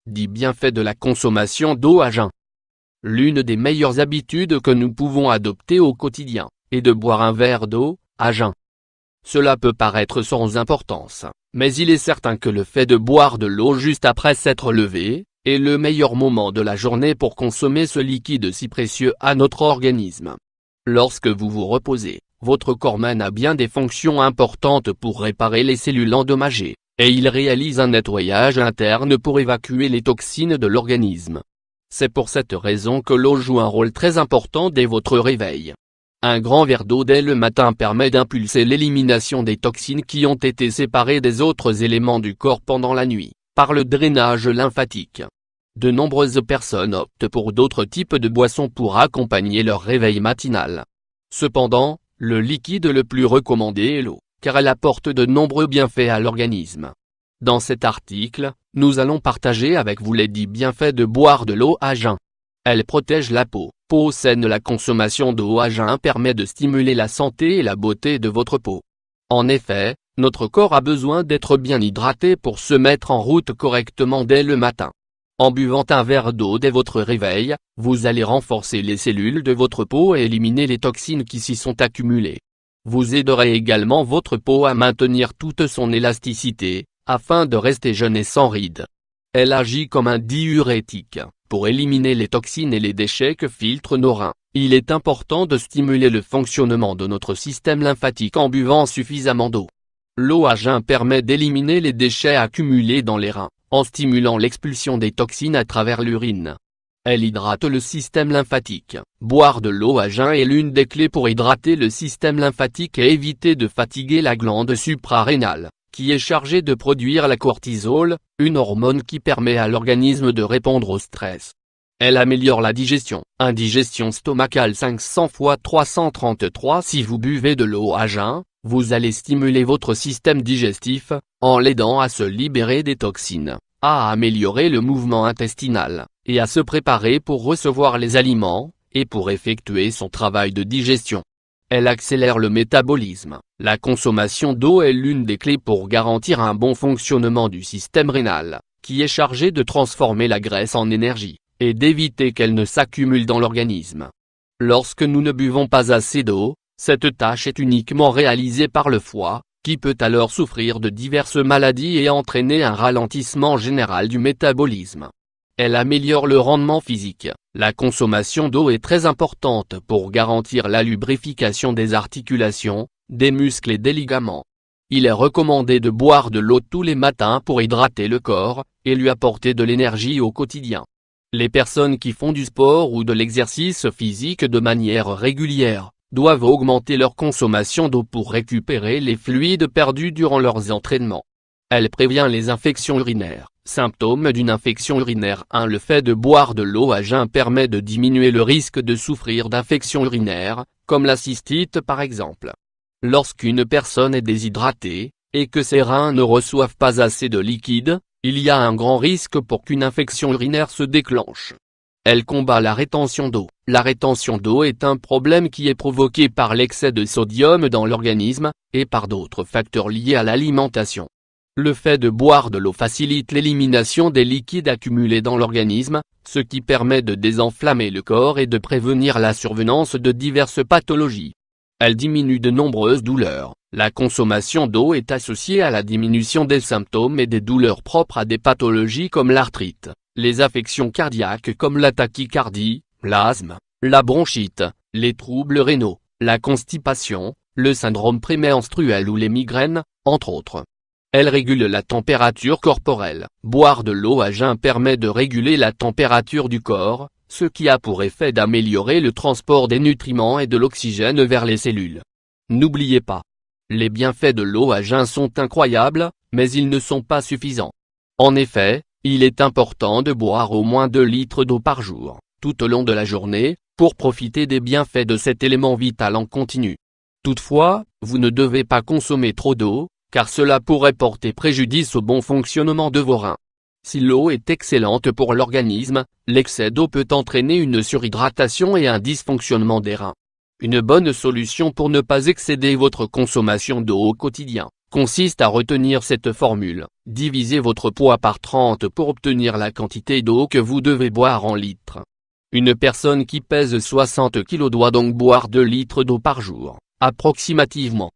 10 bienfaits de la consommation d'eau à jeun. L'une des meilleures habitudes que nous pouvons adopter au quotidien est de boire un verre d'eau à jeun. Cela peut paraître sans importance, mais il est certain que le fait de boire de l'eau juste après s'être levé est le meilleur moment de la journée pour consommer ce liquide si précieux à notre organisme. Lorsque vous vous reposez, votre corps mène à bien des fonctions importantes pour réparer les cellules endommagées, et il réalise un nettoyage interne pour évacuer les toxines de l'organisme. C'est pour cette raison que l'eau joue un rôle très important dès votre réveil. Un grand verre d'eau dès le matin permet d'impulser l'élimination des toxines qui ont été séparées des autres éléments du corps pendant la nuit, par le drainage lymphatique. De nombreuses personnes optent pour d'autres types de boissons pour accompagner leur réveil matinal. Cependant, le liquide le plus recommandé est l'eau, car elle apporte de nombreux bienfaits à l'organisme. Dans cet article, nous allons partager avec vous les 10 bienfaits de boire de l'eau à jeun. Elle protège la peau saine. La consommation d'eau à jeun permet de stimuler la santé et la beauté de votre peau. En effet, notre corps a besoin d'être bien hydraté pour se mettre en route correctement dès le matin. En buvant un verre d'eau dès votre réveil, vous allez renforcer les cellules de votre peau et éliminer les toxines qui s'y sont accumulées. Vous aiderez également votre peau à maintenir toute son élasticité, afin de rester jeune et sans rides. Elle agit comme un diurétique. Pour éliminer les toxines et les déchets que filtrent nos reins, il est important de stimuler le fonctionnement de notre système lymphatique en buvant suffisamment d'eau. L'eau à jeun permet d'éliminer les déchets accumulés dans les reins, en stimulant l'expulsion des toxines à travers l'urine. Elle hydrate le système lymphatique. Boire de l'eau à jeun est l'une des clés pour hydrater le système lymphatique et éviter de fatiguer la glande suprarénale, qui est chargée de produire la cortisol, une hormone qui permet à l'organisme de répondre au stress. Elle améliore la digestion, indigestion stomacale 500 x 333. Si vous buvez de l'eau à jeun, vous allez stimuler votre système digestif, en l'aidant à se libérer des toxines, à améliorer le mouvement intestinal, et à se préparer pour recevoir les aliments, et pour effectuer son travail de digestion. Elle accélère le métabolisme. La consommation d'eau est l'une des clés pour garantir un bon fonctionnement du système rénal, qui est chargé de transformer la graisse en énergie, et d'éviter qu'elle ne s'accumule dans l'organisme. Lorsque nous ne buvons pas assez d'eau, cette tâche est uniquement réalisée par le foie, qui peut alors souffrir de diverses maladies et entraîner un ralentissement général du métabolisme. Elle améliore le rendement physique. La consommation d'eau est très importante pour garantir la lubrification des articulations, des muscles et des ligaments. Il est recommandé de boire de l'eau tous les matins pour hydrater le corps, et lui apporter de l'énergie au quotidien. Les personnes qui font du sport ou de l'exercice physique de manière régulière, doivent augmenter leur consommation d'eau pour récupérer les fluides perdus durant leurs entraînements. Elle prévient les infections urinaires. Symptômes d'une infection urinaire 1. Le fait de boire de l'eau à jeun permet de diminuer le risque de souffrir d'infections urinaires, comme la cystite par exemple. Lorsqu'une personne est déshydratée, et que ses reins ne reçoivent pas assez de liquide, il y a un grand risque pour qu'une infection urinaire se déclenche. Elle combat la rétention d'eau. La rétention d'eau est un problème qui est provoqué par l'excès de sodium dans l'organisme, et par d'autres facteurs liés à l'alimentation. Le fait de boire de l'eau facilite l'élimination des liquides accumulés dans l'organisme, ce qui permet de désenflammer le corps et de prévenir la survenance de diverses pathologies. Elle diminue de nombreuses douleurs. La consommation d'eau est associée à la diminution des symptômes et des douleurs propres à des pathologies comme l'arthrite, les affections cardiaques comme la tachycardie, l'asthme, la bronchite, les troubles rénaux, la constipation, le syndrome prémenstruel ou les migraines, entre autres. Elle régule la température corporelle. Boire de l'eau à jeun permet de réguler la température du corps, ce qui a pour effet d'améliorer le transport des nutriments et de l'oxygène vers les cellules. N'oubliez pas, les bienfaits de l'eau à jeun sont incroyables, mais ils ne sont pas suffisants. En effet, il est important de boire au moins 2 litres d'eau par jour, tout au long de la journée, pour profiter des bienfaits de cet élément vital en continu. Toutefois, vous ne devez pas consommer trop d'eau, car cela pourrait porter préjudice au bon fonctionnement de vos reins. Si l'eau est excellente pour l'organisme, l'excès d'eau peut entraîner une surhydratation et un dysfonctionnement des reins. Une bonne solution pour ne pas excéder votre consommation d'eau au quotidien consiste à retenir cette formule: divisez votre poids par 30 pour obtenir la quantité d'eau que vous devez boire en litres. Une personne qui pèse 60 kg doit donc boire 2 litres d'eau par jour, approximativement.